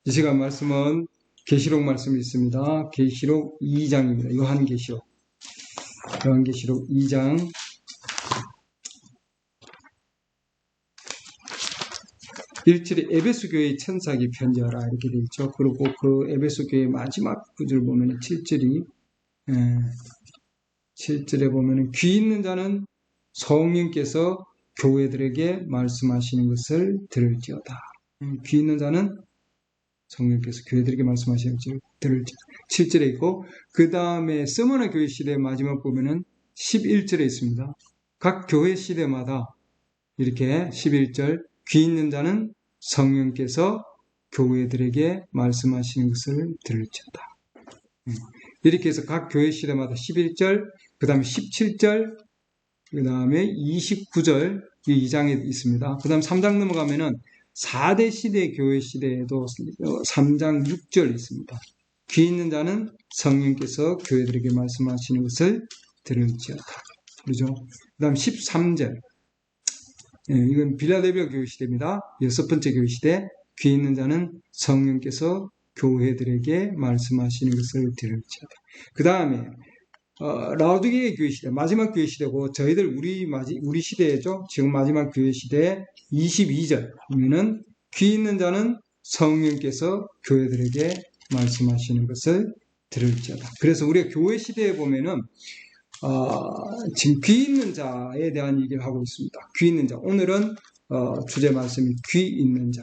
이 시간 말씀은 계시록 말씀이 있습니다. 계시록 2장입니다. 요한계시록 2장 1절에 에베소 교회의 천사에게 편지하라 이렇게 되어 있죠. 그리고 그 에베소 교회의 마지막 구절 보면 7절에 보면 귀 있는 자는 성령께서 교회들에게 말씀하시는 것을 들을지어다. 귀 있는 자는 성령께서 교회들에게 말씀하시는 것을 들을지어다. 7절에 있고 그 다음에 스무나 교회 시대의 마지막 보면은 11절에 있습니다. 각 교회 시대마다 이렇게 11절 귀 있는 자는 성령께서 교회들에게 말씀하시는 것을 들을지어다. 이렇게 해서 각 교회 시대마다 11절, 그 다음에 17절, 그 다음에 29절, 이 2장에 있습니다. 그 다음 3장 넘어가면은 4대 시대 교회 시대에도 3장 6절 있습니다. 귀 있는 자는 성령께서 교회들에게 말씀하시는 것을 들을지어다. 그렇죠? 그 다음 13절. 이건 빌라델비아 교회 시대입니다. 6번째 교회 시대. 귀 있는 자는 성령께서 교회들에게 말씀하시는 것을 들을지어다. 그 다음에 라오디게아 교회 시대, 마지막 교회 시대고 저희들 우리 시대죠. 지금 마지막 교회 시대 22절 보면은 귀 있는 자는 성령께서 교회들에게 말씀하시는 것을 들을지어다. 그래서 우리가 교회 시대에 보면은 지금 귀 있는 자에 대한 얘기를 하고 있습니다. 귀 있는 자. 오늘은 주제 말씀이 귀 있는 자.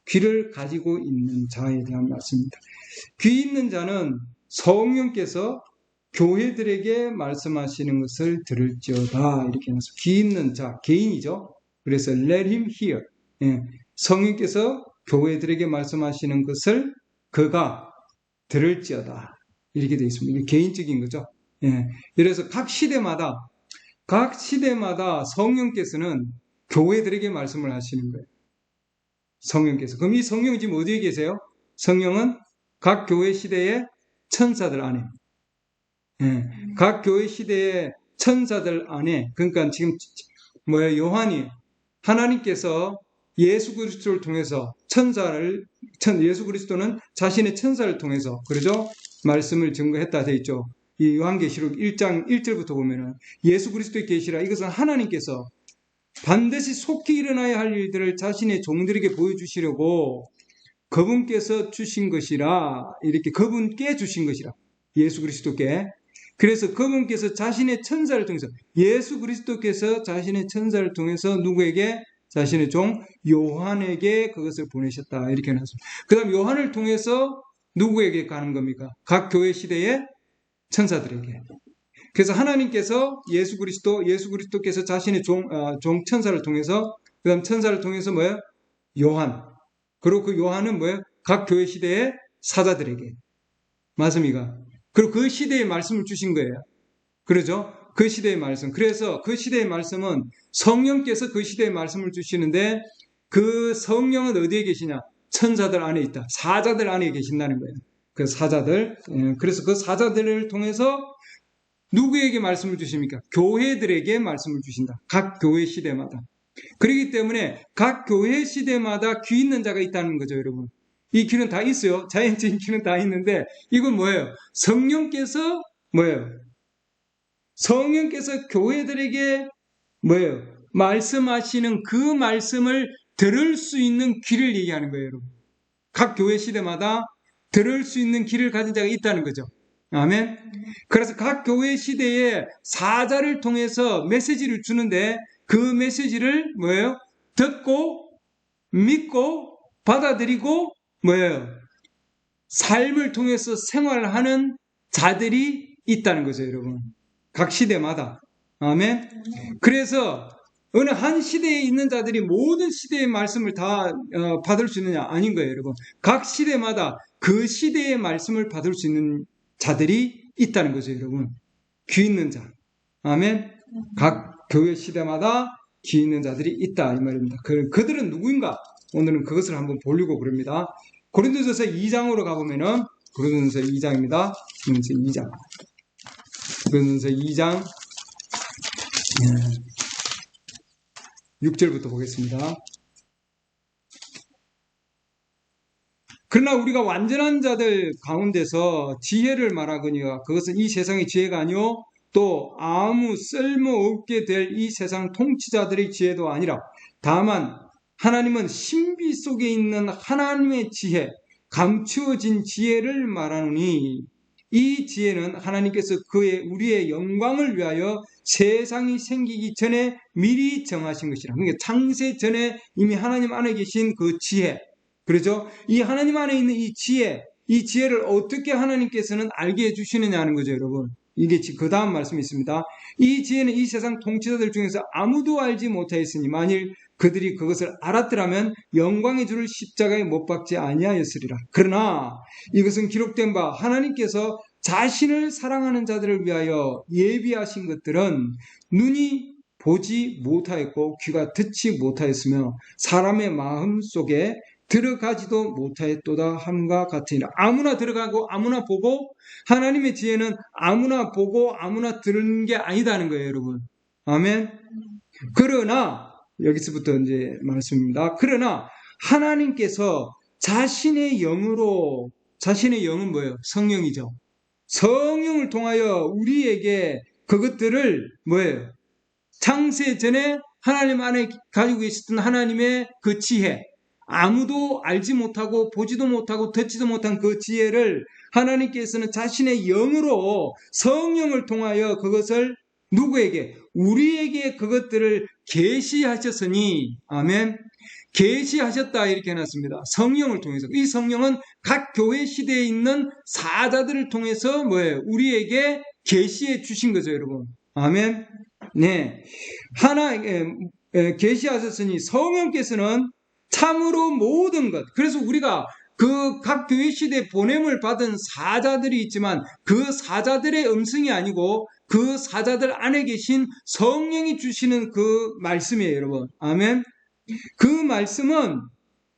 귀를 가지고 있는 자에 대한 말씀입니다. 귀 있는 자는 성령께서 교회들에게 말씀하시는 것을 들을지어다. 이렇게 해서 귀 있는 자, 개인이죠. 그래서 let him hear. 성령께서 교회들에게 말씀하시는 것을 그가 들을지어다. 이렇게 되어 있습니다. 이게 개인적인 거죠. 그래서 각 시대마다 성령께서는 교회들에게 말씀을 하시는 거예요. 성령께서. 그럼 이 성령이 지금 어디에 계세요? 성령은 각 교회 시대의 천사들 안에. 각 교회 시대의 천사들 안에, 그러니까 지금 요한이 하나님께서 예수 그리스도를 통해서 예수 그리스도는 자신의 천사를 통해서, 그러죠? 말씀을 증거했다 되어 있죠. 이 요한계시록 1장 1절부터 보면은 예수 그리스도의 계시라, 이것은 하나님께서 반드시 속히 일어나야 할 일들을 자신의 종들에게 보여주시려고 그분께서 주신 것이라, 이렇게 그분께 주신 것이라, 예수 그리스도께. 그래서 그분께서 자신의 천사를 통해서, 예수 그리스도께서 자신의 천사를 통해서 누구에게? 자신의 종 요한에게 그것을 보내셨다. 이렇게 해놨습니다. 그 다음 요한을 통해서 누구에게 가는 겁니까? 각 교회 시대의 천사들에게. 그래서 하나님께서 예수 그리스도께서 자신의 종 천사를 통해서, 그 다음 천사를 통해서 뭐예요? 요한. 그리고 그 요한은 뭐예요? 각 교회 시대의 사자들에게. 맞습니까? 그리고 그 시대의 말씀을 주신 거예요. 그러죠? 그 시대의 말씀. 그래서 그 시대의 말씀은 성령께서 그 시대의 말씀을 주시는데, 그 성령은 어디에 계시냐? 천사들 안에 있다. 사자들 안에 계신다는 거예요. 그 사자들. 그래서 그 사자들을 통해서 누구에게 말씀을 주십니까? 교회들에게 말씀을 주신다. 각 교회 시대마다. 그렇기 때문에 각 교회 시대마다 귀 있는 자가 있다는 거죠, 여러분. 이 귀는 다 있어요. 자연적인 귀는 다 있는데, 이건 뭐예요? 성령께서 교회들에게 말씀하시는 그 말씀을 들을 수 있는 귀를 얘기하는 거예요, 여러분. 각 교회 시대마다 들을 수 있는 귀를 가진 자가 있다는 거죠. 아멘. 그래서 각 교회 시대에 사자를 통해서 메시지를 주는데, 그 메시지를 듣고 믿고 받아들이고 삶을 통해서 생활하는 자들이 있다는 거죠, 여러분. 각 시대마다. 아멘. 그래서 어느 한 시대에 있는 자들이 모든 시대의 말씀을 다 받을 수 있느냐? 아닌 거예요, 여러분. 각 시대마다 그 시대의 말씀을 받을 수 있는 자들이 있다는 거죠, 여러분. 귀 있는 자. 아멘. 각 교회 시대마다 귀 있는 자들이 있다, 이 말입니다. 그들은 누구인가? 오늘은 그것을 한번 보려고 그럽니다. 고린도전서 2장으로 가보면은, 고린도전서 2장입니다. 고린도전서 2장 6절부터 보겠습니다. 그러나 우리가 완전한 자들 가운데서 지혜를 말하거니와 그것은 이 세상의 지혜가 아니요 또 아무 쓸모없게 될 이 세상 통치자들의 지혜도 아니라 다만 하나님은 신비 속에 있는 하나님의 지혜, 감추어진 지혜를 말하노니 이 지혜는 하나님께서 우리의 영광을 위하여 세상이 생기기 전에 미리 정하신 것이라. 그러니까 창세 전에 이미 하나님 안에 계신 그 지혜, 그렇죠? 이 하나님 안에 있는 이 지혜를 어떻게 하나님께서는 알게 해주시느냐 하는 거죠, 여러분. 이게 그 다음 말씀이 있습니다. 이 지혜는 이 세상 통치자들 중에서 아무도 알지 못하였으니 만일 그들이 그것을 알았더라면 영광의 주를 십자가에 못 박지 아니하였으리라. 그러나 이것은 기록된 바 하나님께서 자신을 사랑하는 자들을 위하여 예비하신 것들은 눈이 보지 못하였고 귀가 듣지 못하였으며 사람의 마음 속에 들어가지도 못하였도다 함과 같으니라. 아무나 들어가고 아무나 보고 하나님의 지혜는 아무나 보고 아무나 들은 게 아니다는 거예요, 여러분. 아멘. 그러나 여기서부터 이제 말씀입니다. 그러나 하나님께서 자신의 영으로, 자신의 영은 뭐예요? 성령이죠. 성령을 통하여 우리에게 그것들을 뭐예요? 창세 전에 하나님 안에 가지고 계셨던 하나님의 그 지혜, 아무도 알지 못하고 보지도 못하고 듣지도 못한 그 지혜를 하나님께서는 자신의 영으로 성령을 통하여 그것을 누구에게? 우리에게 그것들을 계시하셨으니, 아멘. 계시하셨다 이렇게 해놨습니다. 성령을 통해서. 이 성령은 각 교회 시대에 있는 사자들을 통해서 뭐예요? 우리에게 계시해 주신 거죠, 여러분. 아멘. 네. 계시하셨으니 성령께서는 참으로 모든 것. 그래서 우리가 그 각 교회 시대에 보냄을 받은 사자들이 있지만 그 사자들의 음성이 아니고 그 사자들 안에 계신 성령이 주시는 그 말씀이에요, 여러분. 아멘. 그 말씀은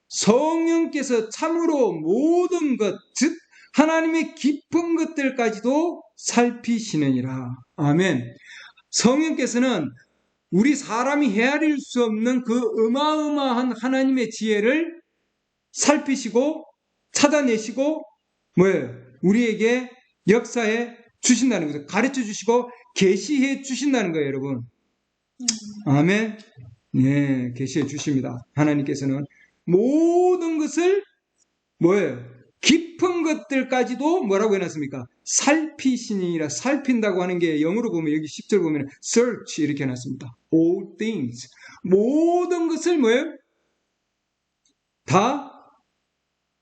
성령께서 참으로 모든 것, 즉 하나님의 깊은 것들까지도 살피시느니라. 아멘. 성령께서는 우리 사람이 헤아릴 수 없는 그 어마어마한 하나님의 지혜를 살피시고 찾아내시고 뭐예요? 우리에게 역사에 주신다는 거죠. 가르쳐 주시고 계시해 주신다는 거예요, 여러분. 아멘. 네, 계시해 주십니다. 하나님께서는 모든 것을 뭐예요? 깊은 것들까지도 뭐라고 해놨습니까? 살피시니라. 살핀다고 하는 게 영어로 보면 여기 10절 보면 search 이렇게 해놨습니다. All things. 모든 것을 뭐예요? 다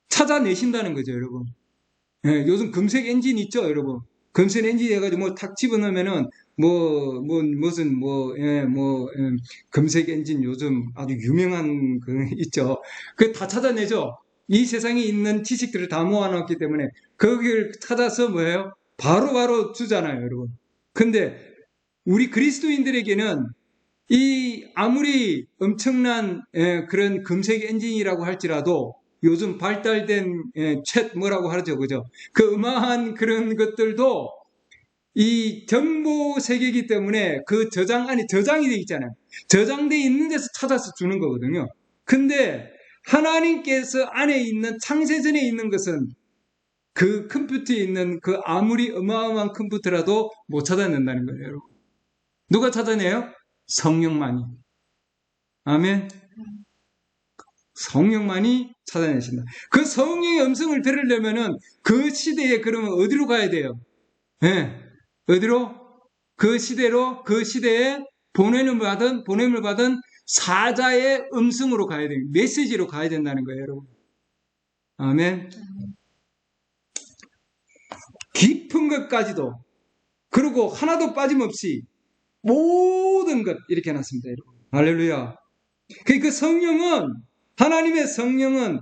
찾아내신다는 거죠, 여러분. 예, 요즘 검색 엔진 있죠, 여러분. 검색 엔진 해가지고 뭐 탁 집어넣으면은 검색 엔진 요즘 아주 유명한 그 있죠. 그 다 찾아내죠. 이 세상에 있는 지식들을 다 모아놨기 때문에 거기를 찾아서 뭐예요? 바로바로 주잖아요, 여러분. 근데 우리 그리스도인들에게는 이 아무리 엄청난 그런 검색 엔진이라고 할지라도 요즘 발달된 챗 뭐라고 하죠, 그죠? 그 어마한 그런 것들도 이 정보 세계이기 때문에 그 저장 안에 저장이 돼 있잖아요. 저장돼 있는 데서 찾아서 주는 거거든요. 근데 하나님께서 안에 있는 창세전에 있는 것은 그 컴퓨터에 있는 그 아무리 어마어마한 컴퓨터라도 못 찾아낸다는 거예요, 여러분. 누가 찾아내요? 성령만이. 아멘. 성령만이 찾아내신다. 그 성령의 음성을 들으려면은 그 시대에 그러면 어디로 가야 돼요? 네. 어디로? 그 시대로, 그 시대에 보냄을 받은 사자의 음성으로 가야 돼요. 메시지로 가야 된다는 거예요, 여러분. 아멘. 깊은 것까지도, 그리고 하나도 빠짐없이 모든 것, 이렇게 해놨습니다, 여러분. 할렐루야. 그 성령은, 하나님의 성령은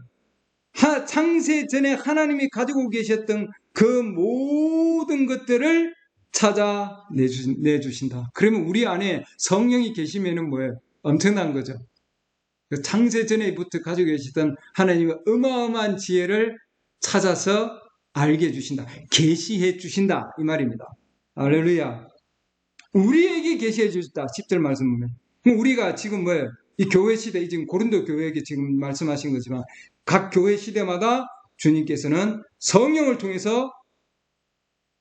창세 전에 하나님이 가지고 계셨던 그 모든 것들을 찾아내주신다. 그러면 우리 안에 성령이 계시면은 뭐예요? 엄청난 거죠. 창세 전에부터 가지고 계시던 하나님의 어마어마한 지혜를 찾아서 알게 해주신다. 계시해 주신다. 이 말입니다. 할렐루야. 우리에게 계시해 주셨다. 10절 말씀 보면. 우리가 지금 뭐예요? 이 교회 시대, 지금 고린도 교회에게 지금 말씀하신 거지만 각 교회 시대마다 주님께서는 성령을 통해서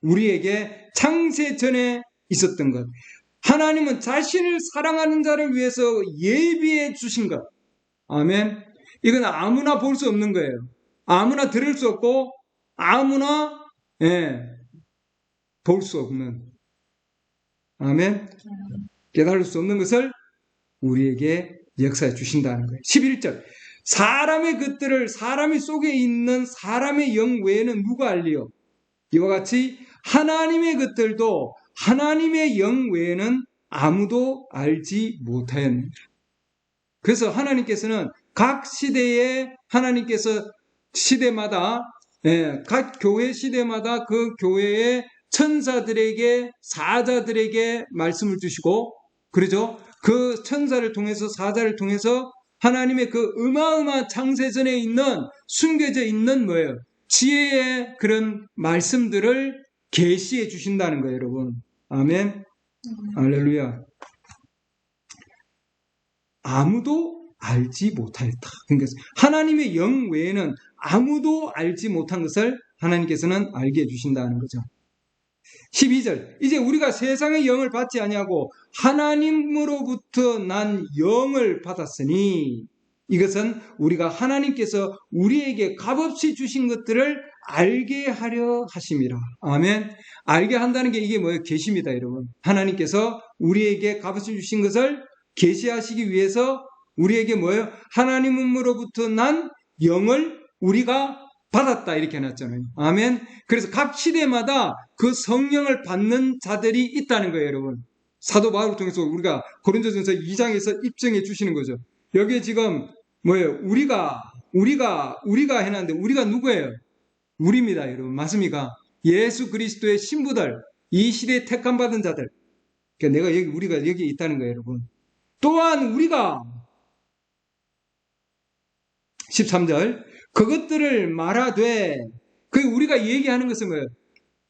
우리에게 창세 전에 있었던 것, 하나님은 자신을 사랑하는 자를 위해서 예비해 주신 것. 아멘. 이건 아무나 볼 수 없는 거예요. 아무나 들을 수 없고 아무나 볼 수 없는, 아멘, 깨달을 수 없는 것을 우리에게 역사해 주신다는 거예요. 11절, 사람의 것들을 사람이 속에 있는 사람의 영 외에는 누가 알리요? 이와 같이 하나님의 것들도 하나님의 영 외에는 아무도 알지 못하였느니라. 그래서 하나님께서는 각 시대에 하나님께서 시대마다, 각 교회 시대마다 그 교회의 천사들에게, 사자들에게 말씀을 주시고, 그러죠? 그 천사를 통해서, 사자를 통해서 하나님의 그 어마어마한 창세전에 있는, 숨겨져 있는 뭐예요? 지혜의 그런 말씀들을 계시해 주신다는 거예요, 여러분. 아멘. 할렐루야. 아무도 알지 못하였다. 그러니까 하나님의 영 외에는 아무도 알지 못한 것을 하나님께서는 알게 해주신다는 거죠. 12절, 이제 우리가 세상의 영을 받지 아니하고 하나님으로부터 난 영을 받았으니 이것은 우리가 하나님께서 우리에게 값없이 주신 것들을 알게 하려 하심이라. 아멘. 알게 한다는 게 이게 뭐예요? 계시입니다, 여러분. 하나님께서 우리에게 값없이 주신 것을 계시하시기 위해서 우리에게 뭐예요? 하나님으로부터 난 영을 우리가 받았다, 이렇게 해놨잖아요. 아멘. 그래서 각 시대마다 그 성령을 받는 자들이 있다는 거예요, 여러분. 사도 바울을 통해서 우리가 고린도전서 2장에서 입증해 주시는 거죠. 여기에 지금 뭐예요? 우리가 해놨는데 우리가 누구예요? 우리입니다, 여러분. 맞습니까? 예수 그리스도의 신부들, 이 시대에 택함 받은 자들. 그러니까 우리가 여기 있다는 거예요, 여러분. 또한 우리가 13절, 그것들을 말하되, 그 우리가 얘기하는 것은 뭐예요?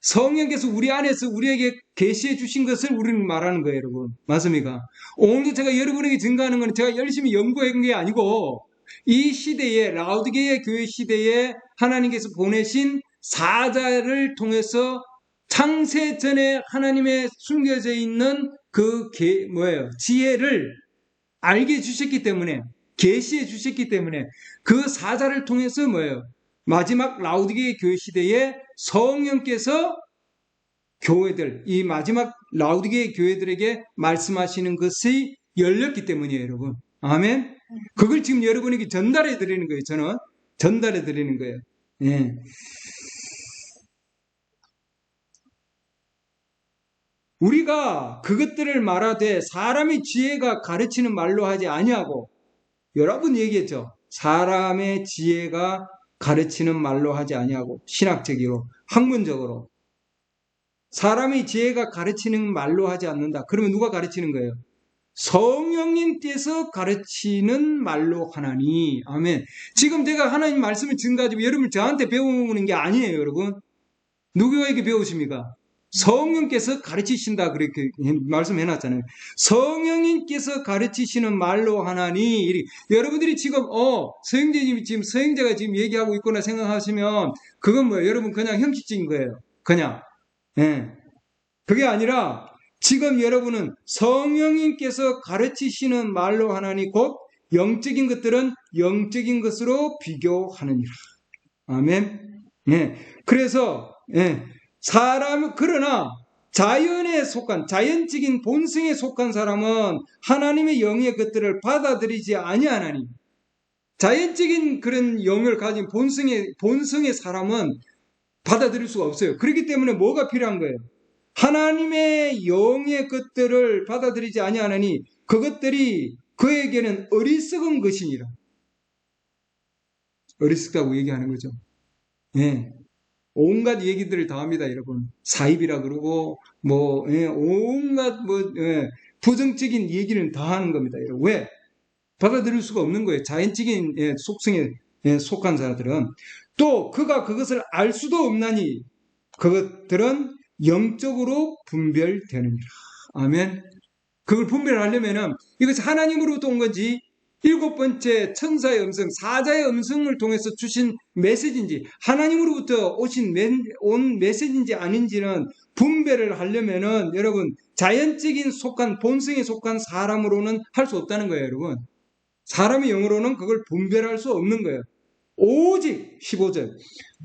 성령께서 우리 안에서 우리에게 계시해 주신 것을 우리는 말하는 거예요, 여러분. 맞습니까? 오늘도 제가 여러분에게 증거하는 건 제가 열심히 연구한 게 아니고, 이 시대에, 라오디게아 교회 시대에 하나님께서 보내신 사자를 통해서 창세 전에 하나님의 숨겨져 있는 그 지혜를 알게 해주셨기 때문에, 계시해 주셨기 때문에 그 사자를 통해서 마지막 라오디게아 교회 시대에 성령께서 교회들, 이 마지막 라오디게아 교회들에게 말씀하시는 것이 열렸기 때문이에요, 여러분. 아멘. 그걸 지금 여러분에게 전달해 드리는 거예요. 저는 전달해 드리는 거예요. 예. 우리가 그것들을 말하되 사람의 지혜가 가르치는 말로 하지 아니하고, 여러분 얘기했죠. 사람의 지혜가 가르치는 말로 하지 아니하고, 신학적으로, 학문적으로 사람의 지혜가 가르치는 말로 하지 않는다. 그러면 누가 가르치는 거예요? 성령님께서 가르치는 말로 하나니. 아멘. 지금 제가 하나님 말씀을 증가하지고 여러분 저한테 배우는 게 아니에요, 여러분. 누구에게 배우십니까? 성령께서 가르치신다, 그렇게 말씀해놨잖아요. 성령님께서 가르치시는 말로 하나니. 여러분들이 지금 서영재가 지금 얘기하고 있구나 생각하시면 그건 뭐예요? 여러분 그냥 형식적인 거예요. 그냥. 예. 그게 아니라 지금 여러분은 성령님께서 가르치시는 말로 하나니 곧 영적인 것들은 영적인 것으로 비교하느니라. 아멘. 예. 그래서 그러나 자연에 속한, 자연적인 본성에 속한 사람은 하나님의 영의 것들을 받아들이지 아니하나니, 자연적인 그런 영을 가진 본성의 사람은 받아들일 수가 없어요. 그렇기 때문에 뭐가 필요한 거예요? 하나님의 영의 것들을 받아들이지 아니하나니 그것들이 그에게는 어리석은 것이니라. 어리석다고 얘기하는 거죠. 예. 온갖 얘기들을 다 합니다, 여러분. 사입이라 그러고, 온갖, 부정적인 얘기는 다 하는 겁니다, 여러분. 왜? 받아들일 수가 없는 거예요. 자연적인 속성에 속한 사람들은. 또, 그가 그것을 알 수도 없나니, 그것들은 영적으로 분별되느니라. 아멘. 그걸 분별하려면은, 이것이 하나님으로부터 온 건지, 7번째 천사의 음성, 사자의 음성을 통해서 주신 메시지인지 하나님으로부터 온 메시지인지 아닌지는 분별을 하려면은 여러분 자연적인 본성에 속한 사람으로는 할 수 없다는 거예요, 여러분. 사람의 영으로는 그걸 분별할 수 없는 거예요. 오직 15절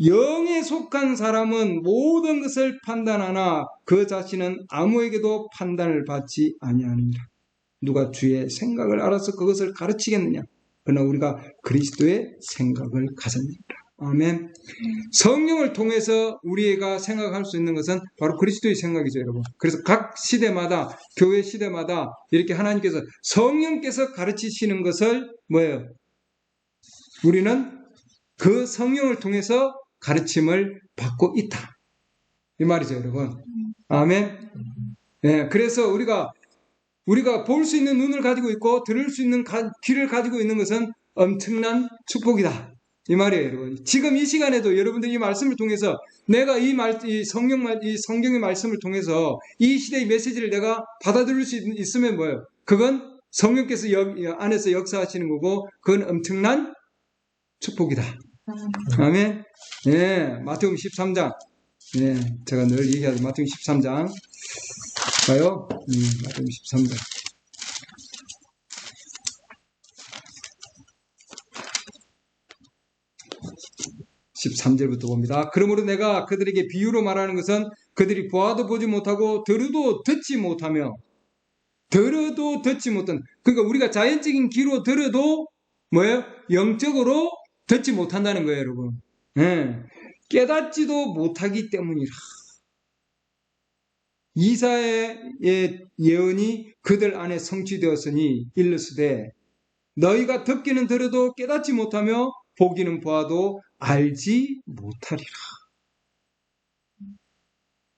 영에 속한 사람은 모든 것을 판단하나 그 자신은 아무에게도 판단을 받지 아니하느니라. 누가 주의 생각을 알아서 그것을 가르치겠느냐? 그러나 우리가 그리스도의 생각을 가졌느니라. 아멘. 성령을 통해서 우리가 생각할 수 있는 것은 바로 그리스도의 생각이죠, 여러분. 그래서 각 시대마다, 교회 시대마다 이렇게 하나님께서 성령께서 가르치시는 것을 뭐예요? 우리는 그 성령을 통해서 가르침을 받고 있다. 이 말이죠, 여러분. 아멘. 네, 그래서 우리가 볼 수 있는 눈을 가지고 있고 들을 수 있는 귀를 가지고 있는 것은 엄청난 축복이다. 이 말이에요, 여러분. 지금 이 시간에도 여러분들 이 말씀을 통해서 내가 이 성경의 말씀을 통해서 이 시대의 메시지를 내가 받아들일 수 있으면 뭐예요? 그건 성령께서 안에서 역사하시는 거고 그건 엄청난 축복이다. 아멘. 예, 마태복음 13장. 예, 제가 늘 얘기하죠. 마태복음 13장. 봐요. 마태복음 13장. 13절부터 봅니다. 그러므로 내가 그들에게 비유로 말하는 것은 그들이 보아도 보지 못하고 들어도 듣지 못하며 그러니까 우리가 자연적인 귀로 들어도 뭐예요? 영적으로 듣지 못한다는 거예요, 여러분. 예, 깨닫지도 못하기 때문이라. 이사야의 예언이 그들 안에 성취되었으니 일러스되 너희가 듣기는 들어도 깨닫지 못하며 보기는 보아도 알지 못하리라.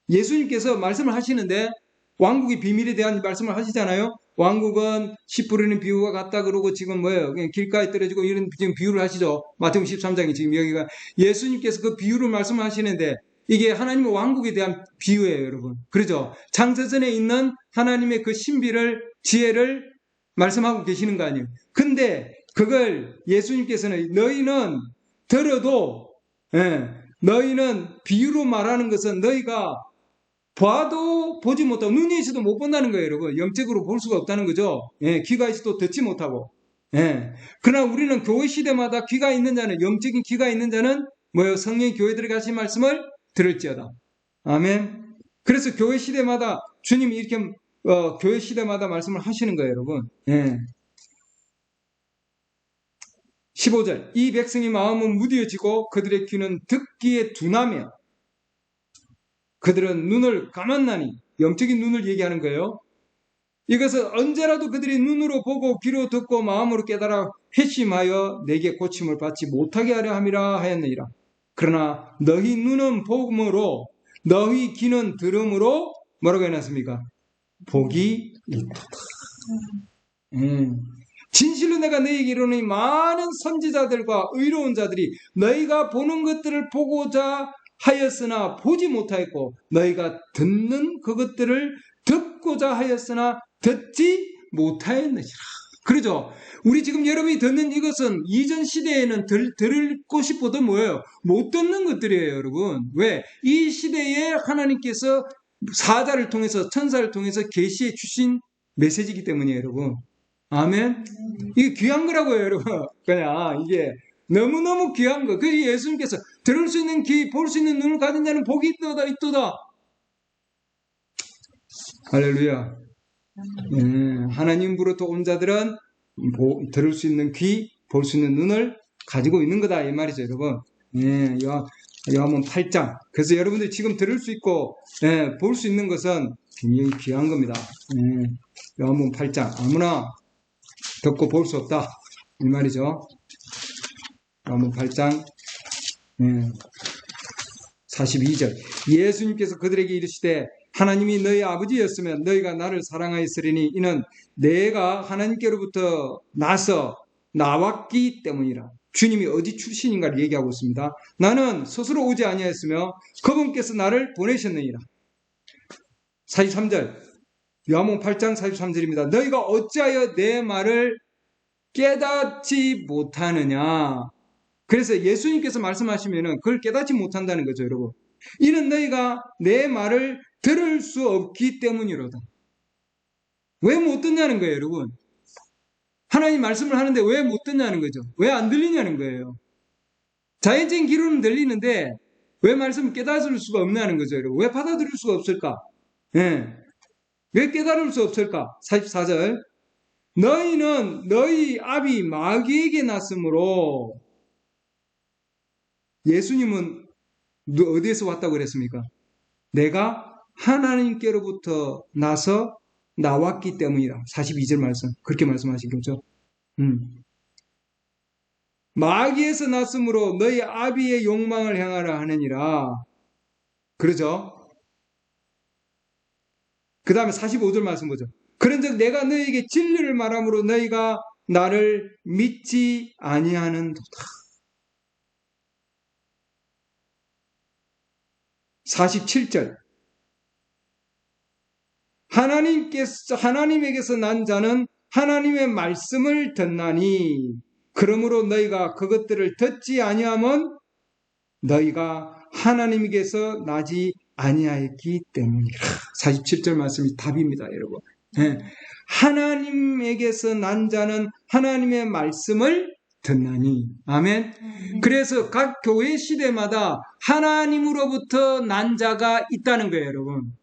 예수님께서 말씀을 하시는데 왕국의 비밀에 대한 말씀을 하시잖아요. 왕국은 씨 뿌리는 비유와 같다 그러고 지금 뭐예요? 그냥 길가에 떨어지고 이런 지금 비유를 하시죠. 마태복음 13장이 지금 여기가 예수님께서 그 비유를 말씀하시는데 이게 하나님의 왕국에 대한 비유예요, 여러분. 그렇죠? 창세전에 있는 하나님의 그 신비를 지혜를 말씀하고 계시는 거 아니에요. 근데 그걸 예수님께서는 너희는 들어도 너희는 비유로 말하는 것은 너희가 봐도 보지 못하고 눈이 있어도 못 본다는 거예요, 여러분. 영적으로 볼 수가 없다는 거죠. 귀가 있어도 듣지 못하고. 그러나 우리는 교회 시대마다 귀가 있는 자는 영적인 귀가 있는 자는 뭐예요? 성령이 교회 들어가신 말씀을 들을지어다. 아멘. 그래서 교회 시대마다 주님이 이렇게 교회 시대마다 말씀을 하시는 거예요, 여러분. 15절 이 백성의 마음은 무디어지고 그들의 귀는 듣기에 둔하며 그들은 눈을 감았나니 영적인 눈을 얘기하는 거예요. 이것은 언제라도 그들이 눈으로 보고 귀로 듣고 마음으로 깨달아 회심하여 내게 고침을 받지 못하게 하려 함이라 하였느니라. 그러나 너희 눈은 봄으로 너희 귀는 들음으로 뭐라고 해놨습니까? 복이 있도다. 진실로 내가 너희에게 이르노니 많은 선지자들과 의로운 자들이 너희가 보는 것들을 보고자 하였으나 보지 못하였고 너희가 듣는 그것들을 듣고자 하였으나 듣지 못하였느니라. 그러죠? 우리 지금 여러분이 듣는 이것은 이전 시대에는 들고 싶어도 뭐예요? 못 듣는 것들이에요, 여러분. 왜? 이 시대에 하나님께서 사자를 통해서 천사를 통해서 계시해 주신 메시지이기 때문이에요, 여러분. 아멘. 이게 귀한 거라고요, 여러분. 그냥 이게 너무너무 귀한 거. 그 예수님께서 들을 수 있는 귀, 볼 수 있는 눈을 가진 자는 복이 있도다. 할렐루야. 하나님으로부터 온 자들은 들을 수 있는 귀, 볼 수 있는 눈을 가지고 있는 거다 이 말이죠, 여러분. 요한복음 8장. 그래서 여러분들이 지금 들을 수 있고 볼 수 있는 것은 굉장히 귀한 겁니다. 요한복음 8장. 아무나 듣고 볼 수 없다 이 말이죠. 요한복음 8장 42절. 예수님께서 그들에게 이르시되 하나님이 너희 아버지였으면 너희가 나를 사랑하였으리니 이는 내가 하나님께로부터 나왔기 때문이라. 주님이 어디 출신인가를 얘기하고 있습니다. 나는 스스로 오지 아니하였으며 그분께서 나를 보내셨느니라. 43절 요한복음 8장 43절입니다. 너희가 어찌하여 내 말을 깨닫지 못하느냐. 그래서 예수님께서 말씀하시면은 그걸 깨닫지 못한다는 거죠, 여러분. 이는 너희가 내 말을 들을 수 없기 때문이로다. 왜 못 듣냐는 거예요, 여러분. 하나님 말씀을 하는데 왜 못 듣냐는 거죠. 왜 안 들리냐는 거예요. 자연적인 귀로는 들리는데 왜 말씀을 깨달을 수가 없냐는 거죠, 여러분. 왜 받아들일 수가 없을까? 예. 왜 깨달을 수 없을까? 44절. 너희는 너희 아비 마귀에게 났으므로. 예수님은 어디에서 왔다고 그랬습니까? 내가 하나님께로부터 나서 나왔기 때문이다. 42절 말씀. 그렇게 말씀하시겠죠. 마귀에서 났으므로 너희 아비의 욕망을 행하라 하느니라. 그러죠? 그 다음에 45절 말씀 보죠. 그런즉 내가 너희에게 진리를 말함으로 너희가 나를 믿지 아니하는도다. 47절. 하나님에게서 난 자는 하나님의 말씀을 듣나니 그러므로 너희가 그것들을 듣지 아니하면 너희가 하나님에게서 나지 아니하였기 때문이라. 47절 말씀이 답입니다, 여러분. 네. 하나님에게서 난 자는 하나님의 말씀을 듣나니. 아멘. 그래서 각 교회 시대마다 하나님으로부터 난 자가 있다는 거예요, 여러분.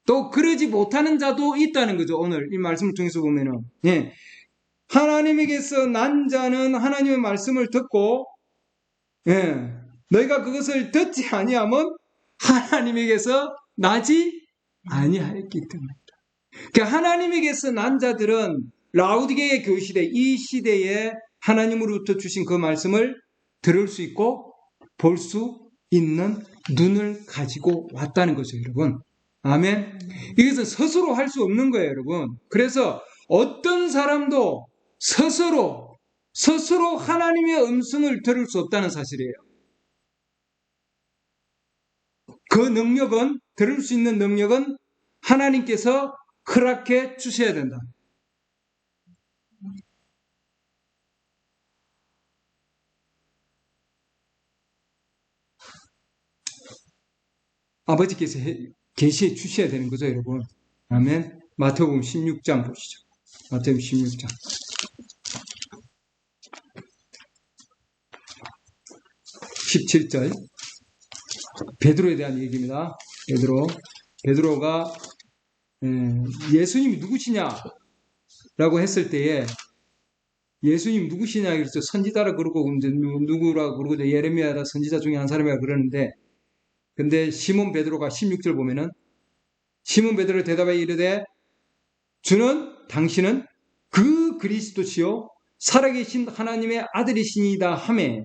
또 그러지 못하는 자도 있다는 거죠. 오늘 이 말씀을 통해서 보면은. 예. 하나님에게서 난 자는 하나님의 말씀을 듣고, 예. 너희가 그것을 듣지 아니하면 하나님에게서 나지 아니하였기 때문이다. 그러니까 하나님에게서 난 자들은 라우디게의 교회 시대, 이 시대에 하나님으로부터 주신 그 말씀을 들을 수 있고 볼 수 있는 눈을 가지고 왔다는 거죠, 여러분. 아멘. 이것은 스스로 할 수 없는 거예요, 여러분. 그래서 어떤 사람도 스스로 하나님의 음성을 들을 수 없다는 사실이에요. 그 능력은, 들을 수 있는 능력은 하나님께서 허락해 주셔야 된다. 아버지께서 계시해 주셔야 되는 거죠, 여러분. 아멘. 마태복음 16장 보시죠. 마태복음 16장. 17절. 베드로에 대한 얘기입니다. 베드로가 예수님이 누구시냐라고 했을 때에 예수님 누구시냐 그랬죠. 선지자라 그러고 이제 누구라 그러고 예레미야라 선지자 중에 한 사람이라 그러는데, 근데 시몬 베드로가 16절 보면은 시몬 베드로 대답하여 이르되 당신은 그 그리스도시요 살아계신 하나님의 아들이시니다 하매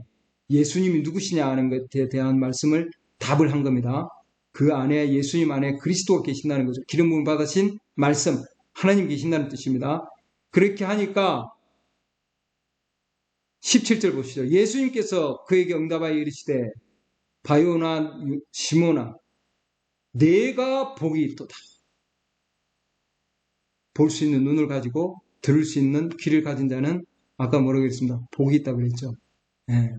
예수님이 누구시냐 하는 것에 대한 말씀을 답을 한 겁니다. 그 안에 예수님 안에 그리스도가 계신다는 거죠. 기름 부음 받으신 말씀 하나님 계신다는 뜻입니다. 그렇게 하니까 17절 보시죠. 예수님께서 그에게 응답하여 이르시되 바요나 시몬아 내가 복이 있도다. 볼 수 있는 눈을 가지고 들을 수 있는 귀를 가진 자는 아까 뭐라고 했습니다. 복이 있다고 그랬죠. 네.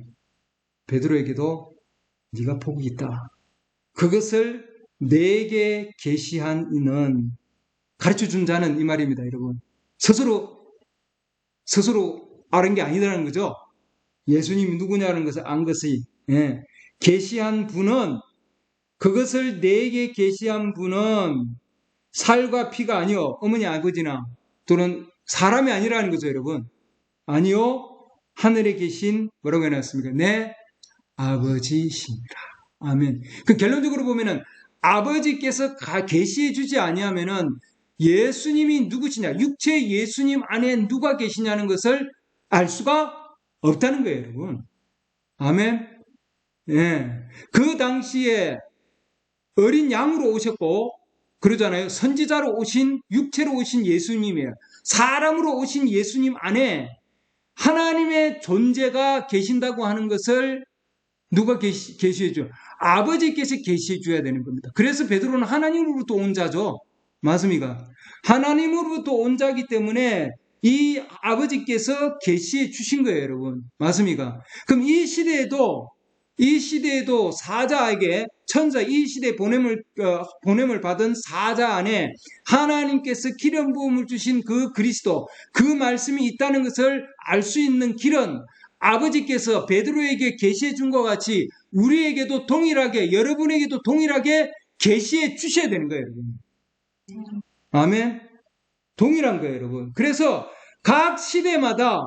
베드로에게도 네가 복이 있다. 그것을 내게 계시한 이는, 가르쳐 준 자는 이 말입니다, 여러분. 스스로 아는 게 아니라는 거죠. 예수님이 누구냐는 것을 안 것이, 계시한 분은, 그것을 내게 계시한 분은 살과 피가 아니요 어머니 아버지나 또는 사람이 아니라는 거죠, 여러분. 아니요 하늘에 계신 뭐라고 해놨습니까? 내 아버지십니다. 아멘. 그 결론적으로 보면은 아버지께서 계시해 주지 아니하면은 예수님이 누구시냐, 육체 예수님 안에 누가 계시냐는 것을 알 수가 없다는 거예요, 여러분. 아멘. 예. 그 당시에 어린 양으로 오셨고, 그러잖아요. 선지자로 오신, 육체로 오신 예수님이에요. 사람으로 오신 예수님 안에 하나님의 존재가 계신다고 하는 것을 누가 계시해 줘요? 아버지께서 계시해 줘야 되는 겁니다. 그래서 베드로는 하나님으로부터 온 자죠. 맞습니까? 하나님으로부터 온 자이기 때문에 이 아버지께서 계시해 주신 거예요, 여러분. 맞습니까? 그럼 이 시대에도 사자에게 천사, 이 시대에 보냄을 받은 사자 안에 하나님께서 기름 부음을 주신 그 그리스도, 그 말씀이 있다는 것을 알 수 있는 길은 아버지께서 베드로에게 계시해 준 것 같이 우리에게도 동일하게, 여러분에게도 동일하게 계시해 주셔야 되는 거예요, 여러분. 아멘. 동일한 거예요, 여러분. 그래서 각 시대마다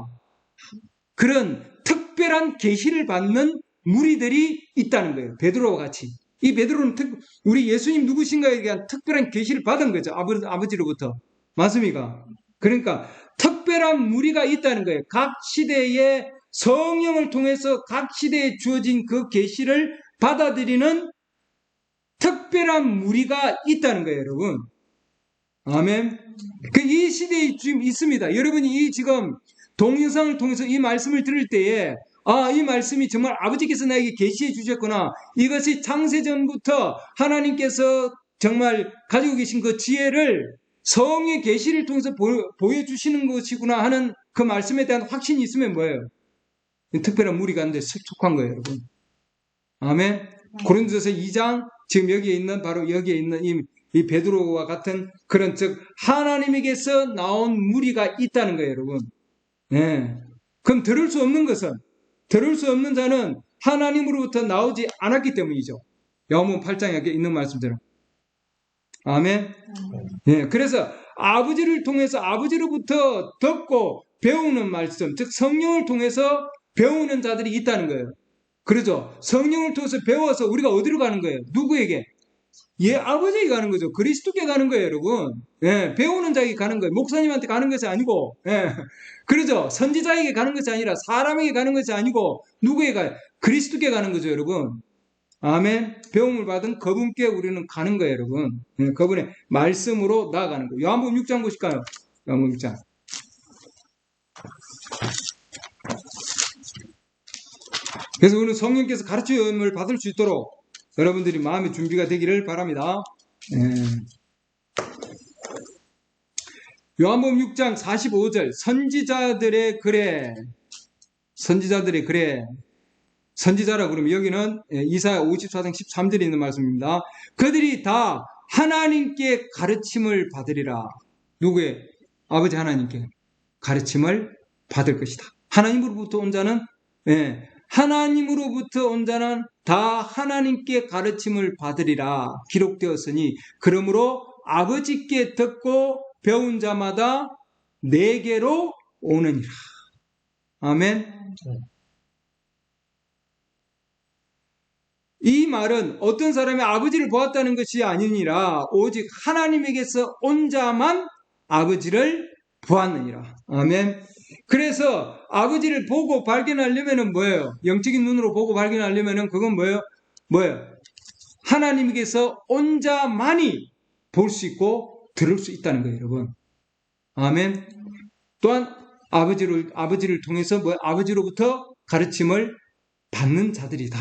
그런 특별한 계시를 받는 무리들이 있다는 거예요. 베드로와 같이. 이 베드로는 우리 예수님 누구신가에 대한 특별한 계시를 받은 거죠. 아버지로부터. 맞습니까? 그러니까 특별한 무리가 있다는 거예요. 각 시대의 성령을 통해서 각 시대에 주어진 그 계시를 받아들이는 특별한 무리가 있다는 거예요, 여러분. 아멘. 이 시대에 지금 있습니다. 여러분이 지금 동영상을 통해서 이 말씀을 들을 때에 이 말씀이 정말 아버지께서 나에게 계시해 주셨구나. 이것이 창세전부터 하나님께서 정말 가지고 계신 그 지혜를 성의 계시를 통해서 보여주시는 것이구나 하는 그 말씀에 대한 확신이 있으면 뭐예요? 특별한 무리 가운데 속한 거예요, 여러분. 아멘. 고린도서 2장, 지금 바로 여기에 있는 이 베드로와 같은 그런 즉 하나님에게서 나온 무리가 있다는 거예요, 여러분. 네. 그럼 들을 수 없는 자는 하나님으로부터 나오지 않았기 때문이죠. 요한복음 8장에 있는 말씀대로. 아멘. 네. 그래서 아버지를 통해서 아버지로부터 듣고 배우는 말씀, 즉 성령을 통해서 배우는 자들이 있다는 거예요. 그렇죠. 성령을 통해서 배워서 우리가 어디로 가는 거예요? 누구에게? 아버지에게 가는 거죠. 그리스도께 가는 거예요, 여러분. 예, 배우는 자에게 가는 거예요. 목사님한테 가는 것이 아니고, 그러죠. 선지자에게 가는 것이 아니라 사람에게 가는 것이 아니고, 누구에게 가요? 그리스도께 가는 거죠, 여러분. 아멘. 배움을 받은 그분께 우리는 가는 거예요, 여러분. 그분의 말씀으로 나아가는 거예요. 요한복음 6장 보실까요? 요한복음 6장. 그래서 우리는 성령께서 가르침을 받을 수 있도록 여러분들이 마음의 준비가 되기를 바랍니다. 요한복음 6장 45절 선지자들의 글에 선지자라 그러면 여기는 이사야 54장 13절에 있는 말씀입니다. 그들이 다 하나님께 가르침을 받으리라. 누구의? 아버지 하나님께 가르침을 받을 것이다. 하나님으로부터 온 자는 다 하나님께 가르침을 받으리라 기록되었으니 그러므로 아버지께 듣고 배운 자마다 내게로 오느니라. 아멘. 이 말은 어떤 사람이 아버지를 보았다는 것이 아니니라 오직 하나님에게서 온 자만 아버지를 보았느니라. 아멘. 그래서 아버지를 보고 발견하려면은 뭐예요? 영적인 눈으로 보고 발견하려면은 그건 뭐예요? 하나님에게서 온 자만이 볼 수 있고 들을 수 있다는 거예요, 여러분. 아멘. 또한 아버지를 통해서 아버지로부터 가르침을 받는 자들이다.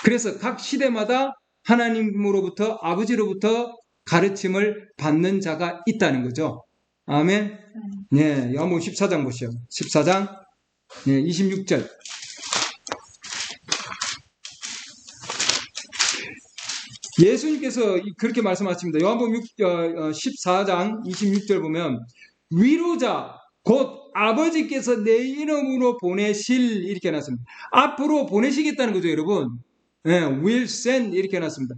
그래서 각 시대마다 하나님으로부터 아버지로부터 가르침을 받는 자가 있다는 거죠. 아멘. 네, 요한복음 14장 보시죠. 14장 26절. 예수님께서 그렇게 말씀하십니다. 요한복음 14장 26절 보면 위로자 곧 아버지께서 내 이름으로 보내실 이렇게 해놨습니다. 앞으로 보내시겠다는 거죠, 여러분. will send 이렇게 해놨습니다.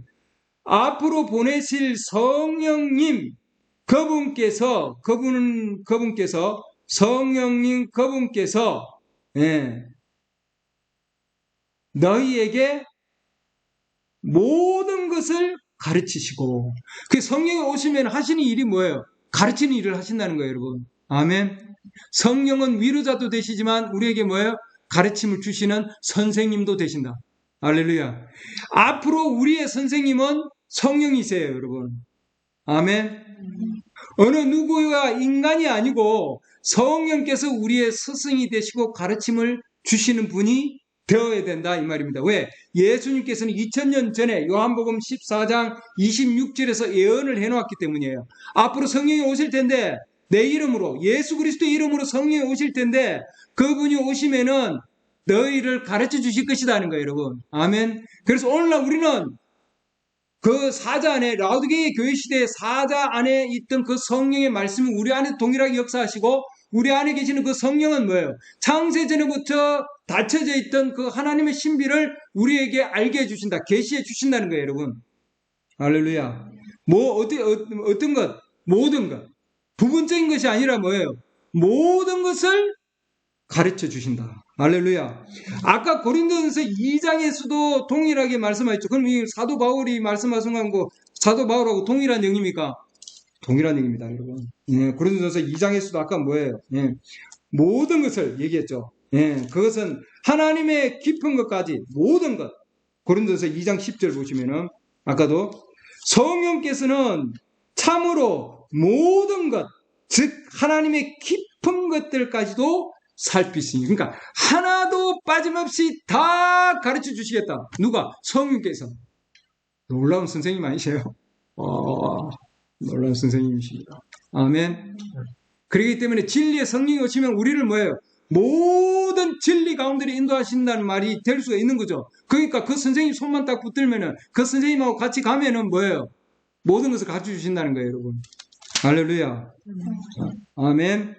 앞으로 보내실 성령님 그분께서 성령님 그분께서 너희에게 모든 것을 가르치시고 그 성령이 오시면 하시는 일이 뭐예요? 가르치는 일을 하신다는 거예요, 여러분. 아멘. 성령은 위로자도 되시지만 우리에게 뭐예요? 가르침을 주시는 선생님도 되신다. 할렐루야. 앞으로 우리의 선생님은 성령이세요, 여러분. 아멘. 어느 누구가 인간이 아니고 성령께서 우리의 스승이 되시고 가르침을 주시는 분이 되어야 된다 이 말입니다. 왜? 예수님께서는 2000년 전에 요한복음 14장 26절에서 예언을 해놓았기 때문이에요. 앞으로 성령이 오실 텐데 내 이름으로, 예수 그리스도의 이름으로 성령이 오실 텐데 그분이 오시면은 너희를 가르쳐 주실 것이다는 거예요, 여러분. 아멘. 그래서 오늘날 우리는 그 사자 안에, 라우디게이 교회 시대의 사자 안에 있던 그 성령의 말씀을 우리 안에 동일하게 역사하시고 우리 안에 계시는 그 성령은 뭐예요? 창세전부터 닫혀져 있던 그 하나님의 신비를 우리에게 알게 해주신다. 계시해 주신다는 거예요, 여러분. 할렐루야. 어떤 것, 모든 것. 부분적인 것이 아니라 뭐예요? 모든 것을 가르쳐 주신다. 할렐루야. 아까 고린도전서 2장에서도 동일하게 말씀하셨죠. 그럼 이 사도 바울이 말씀하신 거 사도 바울하고 동일한 영입니까? 동일한 얘기입니다, 여러분. 고린도전서 2장에서도 아까 뭐예요? 모든 것을 얘기했죠. 그것은 하나님의 깊은 것까지 모든 것. 고린도전서 2장 10절 보시면은 아까도 성령께서는 참으로 모든 것, 즉 하나님의 깊은 것들까지도 살피시니, 그러니까 하나도 빠짐없이 다 가르쳐 주시겠다. 누가? 성령께서. 놀라운 선생님 아니세요? 놀라운 선생님이십니다. 아멘. 그렇기 때문에 진리의 성령이 오시면 우리를 뭐예요? 모든 진리 가운데 인도하신다는 말이 될 수가 있는 거죠. 그러니까 그 선생님 손만 딱 붙들면은 그 선생님하고 같이 가면은 뭐예요? 모든 것을 가르쳐 주신다는 거예요, 여러분. 할렐루야. 아멘.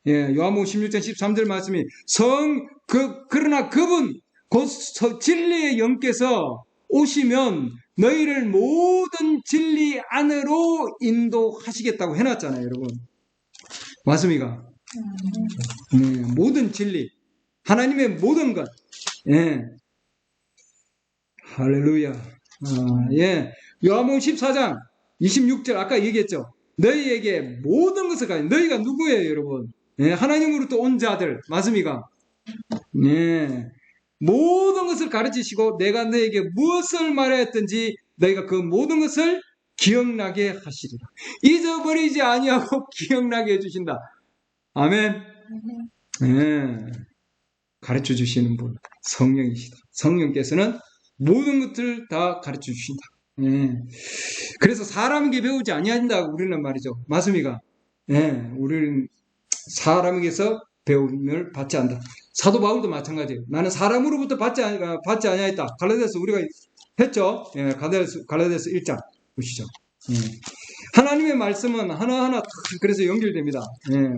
요한복음 16장 13절 말씀이 그러나 그분 곧 진리의 영께서 오시면 너희를 모든 진리 안으로 인도하시겠다고 해놨잖아요, 여러분. 맞습니까? 모든 진리, 하나님의 모든 것. 할렐루야. 요한복음 14장 26절 아까 얘기했죠. 너희에게 모든 것을 가진, 너희가 누구예요, 여러분? 하나님으로부터 온 자들, 맞습니까? 모든 것을 가르치시고 내가 너에게 무엇을 말하였든지 너희가 그 모든 것을 기억나게 하시리라. 잊어버리지 아니하고 기억나게 해주신다. 아멘. 가르쳐 주시는 분, 성령이시다. 성령께서는 모든 것을 다 가르쳐 주신다. 그래서 사람에게 배우지 아니한다고 우리는 말이죠. 맞습니까? 우리는 사람에게서 배움을 받지 않는다. 사도 바울도 마찬가지예요. 나는 사람으로부터 받지 아니하였다. 갈라디아서 우리가 했죠. 갈라디아서 1장 보시죠. 하나님의 말씀은 하나하나 그래서 연결됩니다.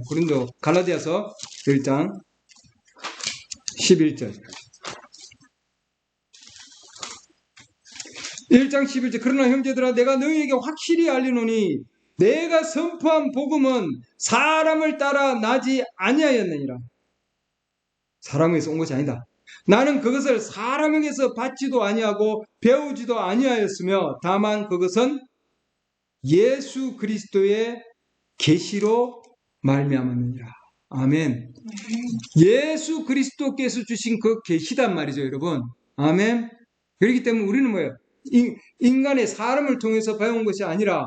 고린도 갈라디아서 1장 11절. 1장 11절. 그러나 형제들아 내가 너희에게 확실히 알리노니 내가 선포한 복음은 사람을 따라 나지 아니하였느니라. 사람에게서 온 것이 아니다. 나는 그것을 사람에게서 받지도 아니하고 배우지도 아니하였으며 다만 그것은 예수 그리스도의 계시로 말미암았느니라. 아멘. 예수 그리스도께서 주신 그 계시단 말이죠, 여러분. 아멘. 그렇기 때문에 우리는 뭐예요? 인간의 사람을 통해서 배운 것이 아니라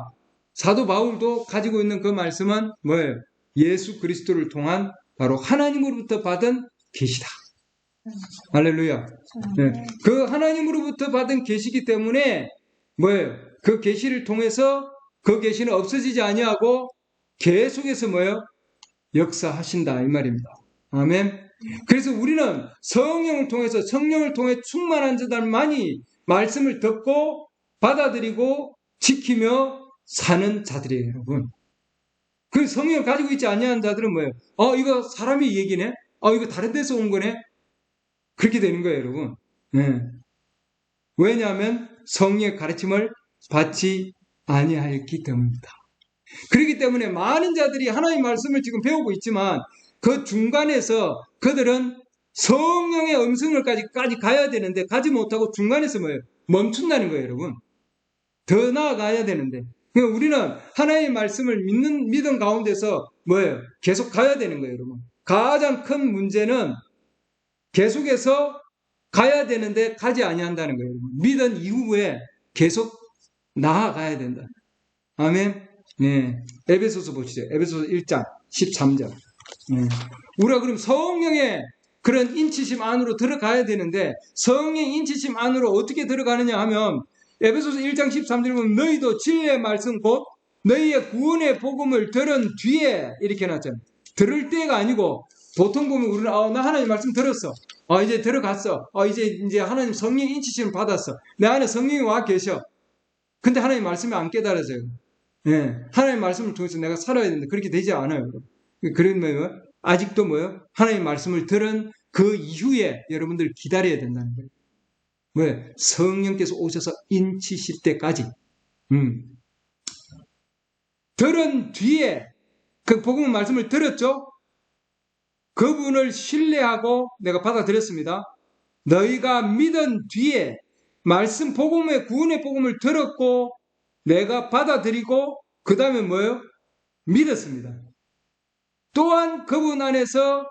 사도 바울도 가지고 있는 그 말씀은 뭐예요? 예수 그리스도를 통한 바로 하나님으로부터 받은 계시다. 할렐루야. 그 하나님으로부터 받은 계시기 때문에 뭐예요? 그 계시를 통해서 그 계시는 없어지지 아니하고 계속해서 뭐예요? 역사하신다 이 말입니다. 아멘. 그래서 우리는 성령을 통해 충만한 자들만이 말씀을 듣고 받아들이고 지키며 사는 자들이에요, 여러분. 그 성령을 가지고 있지 아니하는 자들은 뭐예요? 이거 사람의 얘기네? 이거 다른 데서 온 거네? 그렇게 되는 거예요, 여러분. 왜냐하면 성령의 가르침을 받지 아니하였기 때문입니다. 그렇기 때문에 많은 자들이 하나님의 말씀을 지금 배우고 있지만 그 중간에서 그들은 성령의 음성을까지 가야 되는데 가지 못하고 중간에서 뭐예요? 멈춘다는 거예요, 여러분. 더 나아가야 되는데 그러니까 우리는 하나님의 말씀을 믿음 가운데서 뭐예요? 계속 가야 되는 거예요, 여러분. 가장 큰 문제는 계속해서 가야 되는데 가지 아니한다는 거예요, 여러분. 믿은 이후에 계속 나아가야 된다. 아멘. 에베소서 보시죠. 에베소서 1장 13절. 우리가 그럼 성령의 그런 인치심 안으로 들어가야 되는데 성령의 인치심 안으로 어떻게 들어가느냐 하면 에베소서 1장 13절 보면 너희도 진리의 말씀 곧 너희의 구원의 복음을 들은 뒤에 이렇게 해놨잖아요. 들을 때가 아니고 보통 보면 우리는 나 하나님 말씀 들었어. 이제 들어갔어. 이제 하나님 성령 인치심을 받았어. 내 안에 성령이 와 계셔. 근데 하나님 말씀이 안 깨달아져요. 예, 하나님 말씀을 통해서 내가 살아야 된다. 그렇게 되지 않아요. 그러면 아직도 뭐요? 하나님 말씀을 들은 그 이후에 여러분들 기다려야 된다는 거예요. 왜? 성령께서 오셔서 인치실 때까지. 들은 뒤에 그 복음 말씀을 들었죠? 그분을 신뢰하고 내가 받아들였습니다. 너희가 믿은 뒤에 말씀 복음의 구원의 복음을 들었고 내가 받아들이고 그 다음에 뭐예요? 믿었습니다. 또한 그분 안에서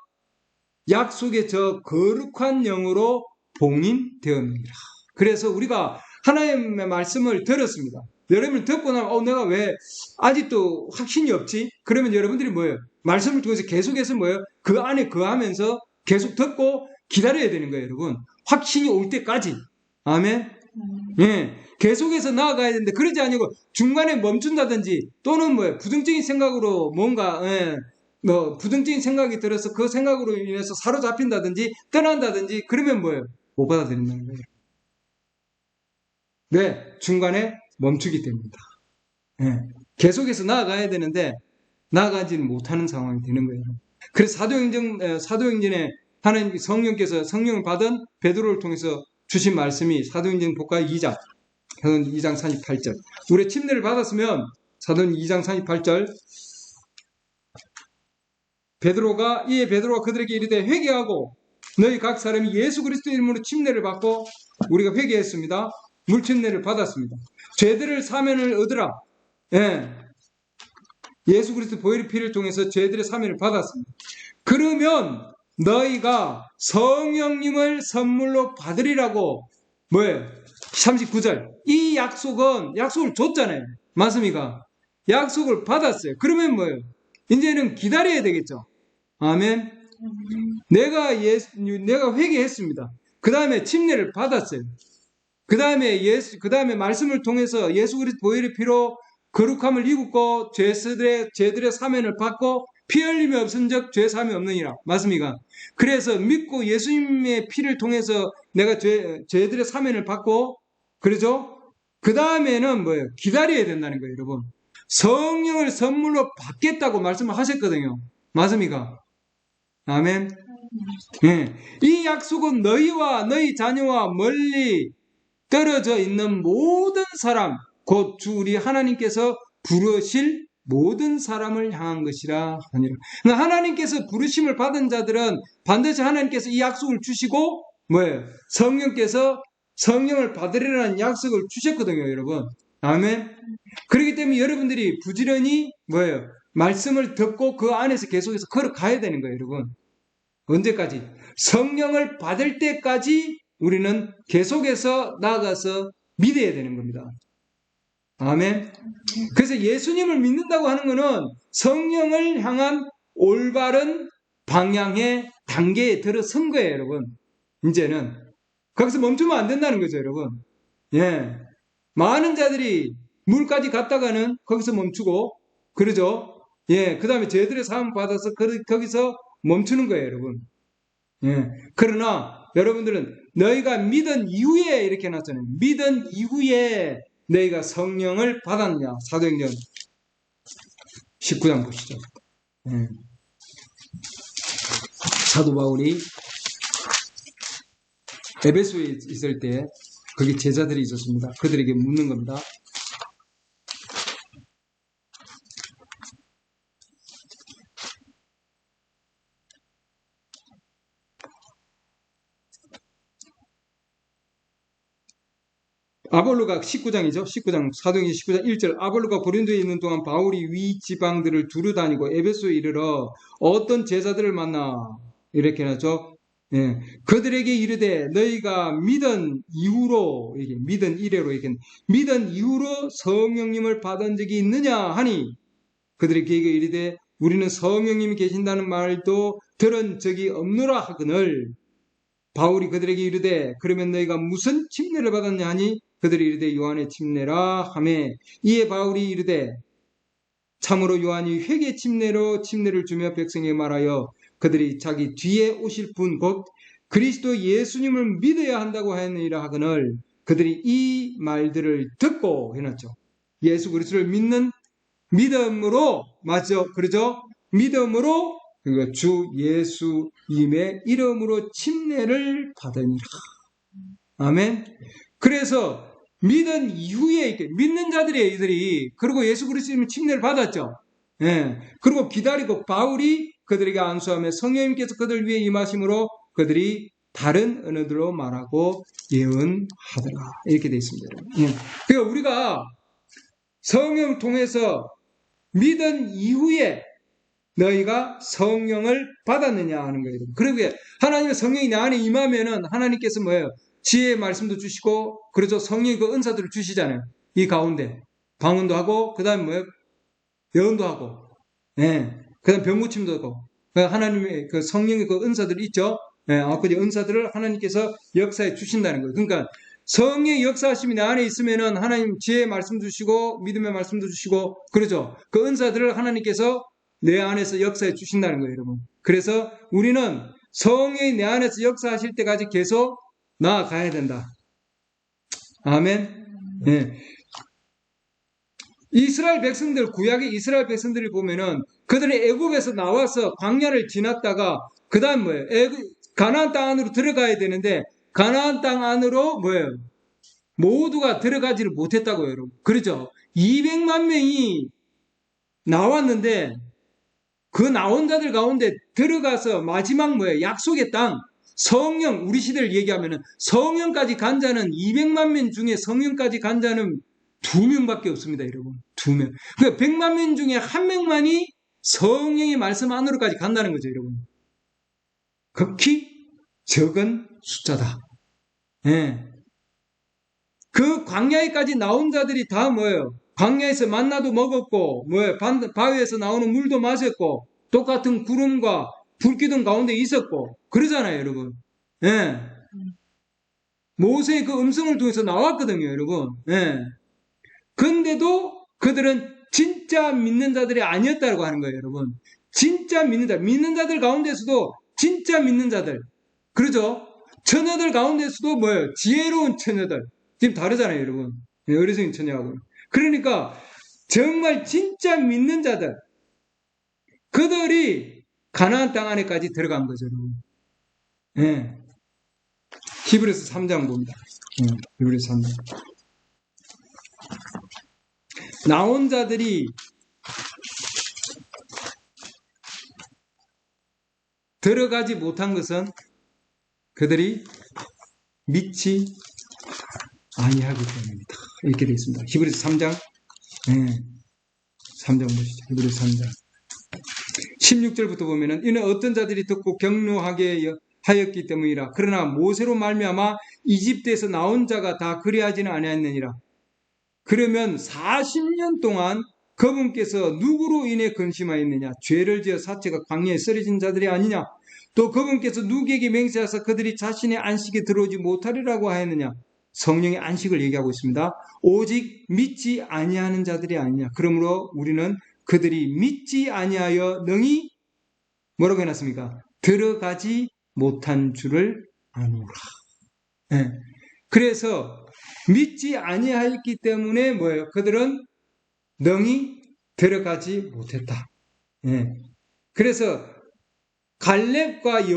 약속의 저 거룩한 영으로 봉인되었느니라. 그래서 우리가 하나님의 말씀을 들었습니다. 여러분이 듣고 나면 내가 왜 아직도 확신이 없지? 그러면 여러분들이 뭐예요? 말씀을 통해서 계속해서 뭐예요? 그 안에 거하면서 계속 듣고 기다려야 되는 거예요, 여러분. 확신이 올 때까지. 아멘. 예, 계속해서 나아가야 되는데 그러지 아니고 중간에 멈춘다든지 또는 뭐예요? 부정적인 생각으로 뭔가 부정적인 생각이 들어서 그 생각으로 인해서 사로잡힌다든지 떠난다든지 그러면 뭐예요? 못 받아들인다는 거예요. 네, 중간에 멈추기 때문이다. 예, 계속해서 나아가야 되는데 나아가지는 못하는 상황이 되는 거예요. 그래서 사도행전에 하나님 성령께서 성령을 받은 베드로를 통해서 주신 말씀이 사도행전 볼까요? 2장 38절. 우리 침례를 받았으면 사도행전 2장 38절. 베드로가 그들에게 이르되 회개하고 너희 각 사람이 예수 그리스도 이름으로 침례를 받고 우리가 회개했습니다. 물침례를 받았습니다. 죄들을 사면을 얻으라. 예. 예수 그리스도 보혈의 피를 통해서 죄들의 사면을 받았습니다. 그러면 너희가 성령님을 선물로 받으리라고 뭐예요? 39절. 이 약속을 줬잖아요. 맞습니까? 약속을 받았어요. 그러면 뭐예요? 이제는 기다려야 되겠죠. 아멘. 내가 회개했습니다. 그 다음에 침례를 받았어요. 그 다음에 말씀을 통해서 예수 그리스도 보혈의 피로 거룩함을 입고 죄들의 사면을 받고 피 흘림이 없은즉 죄 사함이 없느니라. 맞습니까? 그래서 믿고 예수님의 피를 통해서 내가 죄들의 사면을 받고 그러죠? 그 다음에는 뭐예요? 기다려야 된다는 거예요, 여러분. 성령을 선물로 받겠다고 말씀을 하셨거든요. 맞습니까? 아멘. 네. 이 약속은 너희와 너희 자녀와 멀리 떨어져 있는 모든 사람, 곧 주 우리 하나님께서 부르실 모든 사람을 향한 것이라 하니라. 하나님께서 부르심을 받은 자들은 반드시 하나님께서 이 약속을 주시고 뭐예요? 성령께서 성령을 받으리라는 약속을 주셨거든요, 여러분. 아멘. 그렇기 때문에 여러분들이 부지런히 뭐예요? 말씀을 듣고 그 안에서 계속해서 걸어가야 되는 거예요, 여러분. 언제까지? 성령을 받을 때까지 우리는 계속해서 나아가서 믿어야 되는 겁니다. 아멘. 그래서 예수님을 믿는다고 하는 것은 성령을 향한 올바른 방향의 단계에 들어선 거예요, 여러분. 이제는 거기서 멈추면 안 된다는 거죠, 여러분. 예. 많은 자들이 물까지 갔다가는 거기서 멈추고 그러죠. 예. 그 다음에 죄들의 사함 받아서 거기서 멈추는 거예요, 여러분. 예. 그러나 여러분들은 너희가 믿은 이후에 이렇게 해놨잖아요. 믿은 이후에 너희가 성령을 받았냐. 사도행전 19장 보시죠. 예. 사도 바울이 에베소에 있을 때 거기 제자들이 있었습니다. 그들에게 묻는 겁니다. 아볼로가 19장이죠. 19장 사도행전 19장 1절. 아볼로가 고린도에 있는 동안 바울이 위 지방들을 두루 다니고 에베소에 이르러 어떤 제자들을 만나 이렇게 하죠. 예. 그들에게 이르되 너희가 믿은 이후로 믿은 이래로 믿은 이후로 성령님을 받은 적이 있느냐 하니 그들에게 이르되 우리는 성령님이 계신다는 말도 들은 적이 없노라 하거늘 바울이 그들에게 이르되 그러면 너희가 무슨 침례를 받았냐 하니 그들이 이르되 요한의 침례라 하매 이에 바울이 이르되 참으로 요한이 회개 침례를 주며 백성에게 말하여 그들이 자기 뒤에 오실 분 곧 그리스도 예수님을 믿어야 한다고 하였느니라 하거늘 그들이 이 말들을 듣고 해놨죠. 예수 그리스도를 믿는 믿음으로 맞죠? 그러죠? 믿음으로 그러니까 주 예수님의 이름으로 침례를 받으니라. 아멘. 그래서 믿은 이후에 믿는 자들이 이들이 그리고 예수 그리스도의 침례를 받았죠. 예. 그리고 기다리고 바울이 그들에게 안수하며 성령님께서 그들 위해 임하심으로 그들이 다른 언어들로 말하고 예언하더라. 이렇게 되어 있습니다. 예. 그러니까 우리가 성령을 통해서 믿은 이후에 너희가 성령을 받았느냐 하는 거예요. 그러게 하나님의 성령이 내 안에 임하면은 하나님께서 뭐예요? 지혜의 말씀도 주시고 그래서 성령의 그 은사들을 주시잖아요. 이 가운데 방언도 하고 그 다음에 뭐예요? 예언도 하고 예. 그 다음에 병고침도 하고 하나님의 그 성령의 그 은사들이 있죠. 예. 그 은사들을 하나님께서 역사해 주신다는 거예요. 그러니까 성령의 역사하심이 내 안에 있으면은 하나님 지혜의 말씀 주시고 믿음의 말씀도 주시고 그러죠. 그 은사들을 하나님께서 내 안에서 역사해 주신다는 거예요, 여러분. 그래서 우리는 성령이 내 안에서 역사하실 때까지 계속 나아가야 된다. 아멘. 예. 이스라엘 백성들, 구약의 이스라엘 백성들을 보면은 그들이 애굽에서 나와서 광야를 지났다가 그 다음 뭐예요? 가나안 땅 안으로 들어가야 되는데 가나안 땅 안으로 뭐예요? 모두가 들어가지를 못했다고요, 여러분. 그렇죠? 200만 명이 나왔는데 그 나온 자들 가운데 들어가서 마지막 뭐예요? 약속의 땅, 성령, 우리 시대를 얘기하면은 성령까지 간 자는 200만 명 중에 성령까지 간 자는 2명밖에 없습니다, 여러분. 2명. 그러니까 100만 명 중에 1명만이 성령의 말씀 안으로까지 간다는 거죠, 여러분. 극히 적은 숫자다. 예. 그 광야에까지 나온 자들이 다 뭐예요? 광야에서 만나도 먹었고, 뭐예요? 바위에서 나오는 물도 마셨고, 똑같은 구름과 불기둥 가운데 있었고, 그러잖아요, 여러분. 예. 모세의 그 음성을 통해서 나왔거든요, 여러분. 예. 근데도 그들은 진짜 믿는 자들이 아니었다고 하는 거예요, 여러분. 진짜 믿는 자들 가운데서도 진짜 믿는 자들. 그러죠? 처녀들 가운데서도 뭐예요? 지혜로운 처녀들. 지금 다르잖아요, 여러분. 어리석은 처녀하고. 그러니까 정말 진짜 믿는 자들. 그들이 가나안 땅 안에까지 들어간 거죠, 여러분. 예. 히브리서 3장 봅니다. 히브리서 3장. 나온 자들이 들어가지 못한 것은 그들이 믿지 아니하기 때문입니다. 이렇게 되어 있습니다. 히브리서 3장 3장 보시죠. 히브리서 3장 16절부터 보면은 이는 어떤 자들이 듣고 격노하게 하였기 때문이라. 그러나 모세로 말미암아 이집트에서 나온 자가 다 그리하지는 아니하였느니라. 그러면 40년 동안 그분께서 누구로 인해 근심하였느냐? 죄를 지어 사체가 광야에 쓰러진 자들이 아니냐? 또 그분께서 누구에게 맹세하사 그들이 자신의 안식에 들어오지 못하리라고 하였느냐? 성령의 안식을 얘기하고 있습니다. 오직 믿지 아니하는 자들이 아니냐? 그러므로 우리는 그들이 믿지 아니하여 능히 뭐라고 해놨습니까? 들어가지 못한 줄을 아노라. 네. 그래서 믿지 아니하였기 때문에 뭐예요? 그들은 능히 들어가지 못했다. 예. 그래서 갈렙과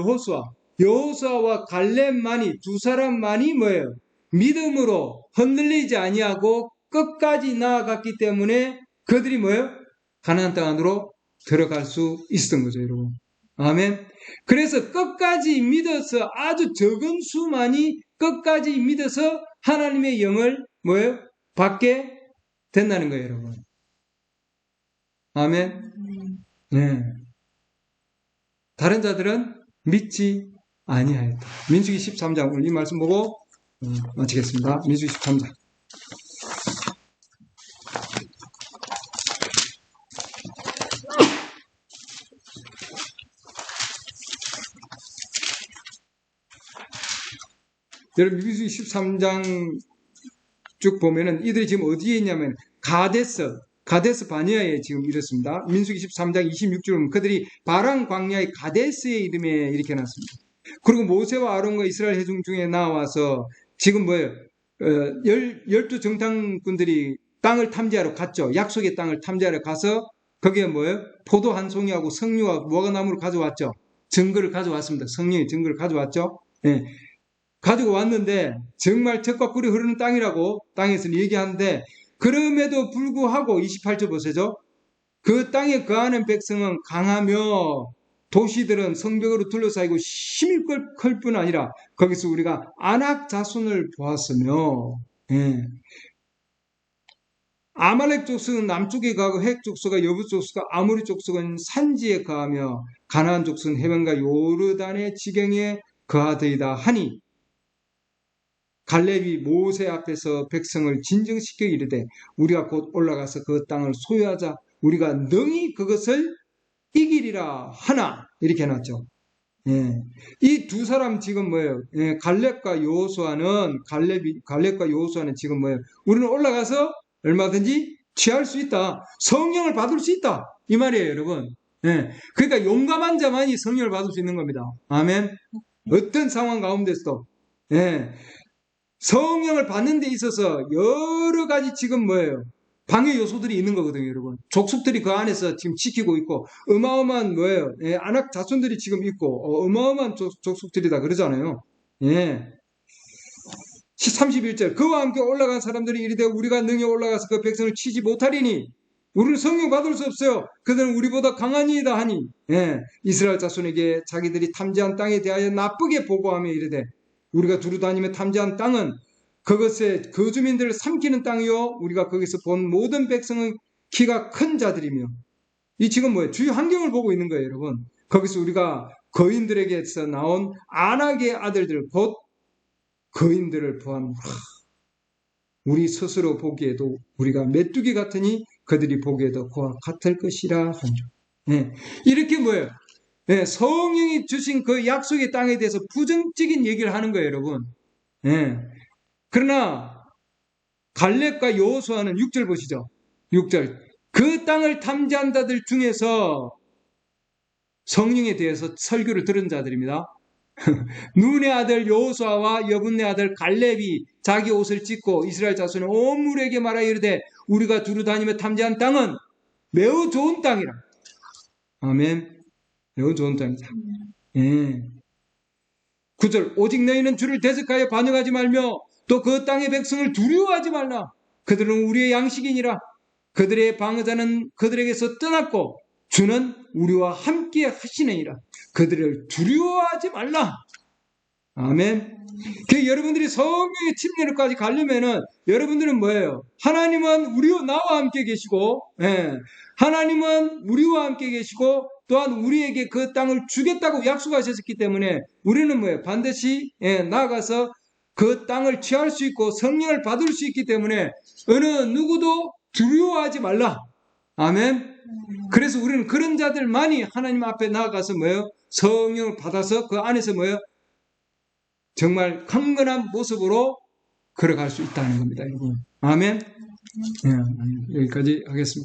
여호수아와 갈렙만이 두 사람만이 뭐예요? 믿음으로 흔들리지 아니하고 끝까지 나아갔기 때문에 그들이 뭐예요? 가나안 땅 안으로 들어갈 수 있었던 거죠, 여러분. 아멘. 그래서 끝까지 믿어서 아주 적은 수만이 끝까지 믿어서 하나님의 영을 뭐예요? 받게 된다는 거예요, 여러분. 아멘. 네. 다른 자들은 믿지 아니하였다. 민수기 13장 오늘 이 말씀 보고 마치겠습니다. 민수기 13장. 여러분 민수기 13장 쭉 보면은 이들이 지금 어디에 있냐면 가데스 가데스 바네아에 지금 이렇습니다. 민수기 13장 26절 보면 그들이 바란 광야의 가데스의 이름에 이렇게 놨습니다. 그리고 모세와 아론과 이스라엘 회중 중에 나와서 지금 뭐예요? 12정탐꾼들이 땅을 탐지하러 갔죠. 약속의 땅을 탐지하러 가서 거기에 뭐예요? 포도 한 송이하고 석류와 무화과나무를 가져왔죠. 증거를 가져왔습니다. 성령의 증거를 가져왔죠. 예. 가지고 왔는데 정말 젖과 꿀이 흐르는 땅이라고 땅에서는 얘기하는데 그럼에도 불구하고 28절 보세요. 그 땅에 거하는 백성은 강하며 도시들은 성벽으로 둘러싸이고 힘이 클 뿐 아니라 거기서 우리가 아낙 자손을 보았으며 예. 아말렉 족속은 남쪽에 가고 핵 족속과 여부 족속과 아모리 족속은 산지에 거하며 가나안 족속은 해변과 요르단의 지경에 거하더이다 하니 갈렙이 모세 앞에서 백성을 진정시켜 이르되 우리가 곧 올라가서 그 땅을 소유하자 우리가 능히 그것을 이기리라 하나 이렇게 해놨죠. 예. 이 두 사람 지금 뭐예요? 예, 갈렙과 여호수아는 지금 뭐예요? 우리는 올라가서 얼마든지 취할 수 있다. 성령을 받을 수 있다. 이 말이에요, 여러분. 예. 그러니까 용감한 자만이 성령을 받을 수 있는 겁니다. 아멘. 어떤 상황 가운데서도 예. 성령을 받는 데 있어서 여러 가지 지금 뭐예요? 방해 요소들이 있는 거거든요, 여러분. 족속들이 그 안에서 지금 지키고 있고, 어마어마한 뭐예요? 예, 안악 자손들이 지금 있고, 어마어마한 족속들이다 그러잖아요. 예. 31절. 그와 함께 올라간 사람들이 이르되 우리가 능히 올라가서 그 백성을 치지 못하리니, 우리는 성령 받을 수 없어요. 그들은 우리보다 강한 이이다 하니, 예. 이스라엘 자손에게 자기들이 탐지한 땅에 대하여 나쁘게 보고하며 이르되, 우리가 두루 다니며 탐지한 땅은 그것의 거주민들을 삼키는 땅이요 우리가 거기서 본 모든 백성은 키가 큰 자들이며 이 지금 뭐예요? 주위 환경을 보고 있는 거예요, 여러분. 거기서 우리가 거인들에게서 나온 아낙의 아들들 곧 거인들을 포함 우리 스스로 보기에도 우리가 메뚜기 같으니 그들이 보기에도 그와 같을 것이라 한죠. 예. 이렇게 뭐예요? 예, 성령이 주신 그 약속의 땅에 대해서 부정적인 얘기를 하는 거예요, 여러분. 예. 그러나 갈렙과 여호수아는 6절 보시죠. 6절. 그 땅을 탐지한 자들 중에서 성령에 대해서 설교를 들은 자들입니다. 눈의 아들 여호수아와 여분네 아들 갈렙이 자기 옷을 찢고 이스라엘 자손의 온 무리에게 말하여 이르되 우리가 두루 다니며 탐지한 땅은 매우 좋은 땅이라. 아멘. 매우 좋은 땅이다. 예. 9절. 오직 너희는 주를 대적하여 반역하지 말며 또 그 땅의 백성을 두려워하지 말라. 그들은 우리의 양식이니라. 그들의 방어자는 그들에게서 떠났고 주는 우리와 함께 하시느니라. 그들을 두려워하지 말라. 아멘. 그 여러분들이 성령의 침례로까지 가려면은 여러분들은 뭐예요? 하나님은 나와 함께 계시고, 예. 하나님은 우리와 함께 계시고, 또한 우리에게 그 땅을 주겠다고 약속하셨기 때문에 우리는 뭐예요? 반드시 나아가서 그 땅을 취할 수 있고 성령을 받을 수 있기 때문에 어느 누구도 두려워하지 말라. 아멘. 그래서 우리는 그런 자들만이 하나님 앞에 나아가서 뭐예요? 성령을 받아서 그 안에서 뭐예요? 정말 강건한 모습으로 걸어갈 수 있다는 겁니다, 여러분. 아멘. 네, 여기까지 하겠습니다.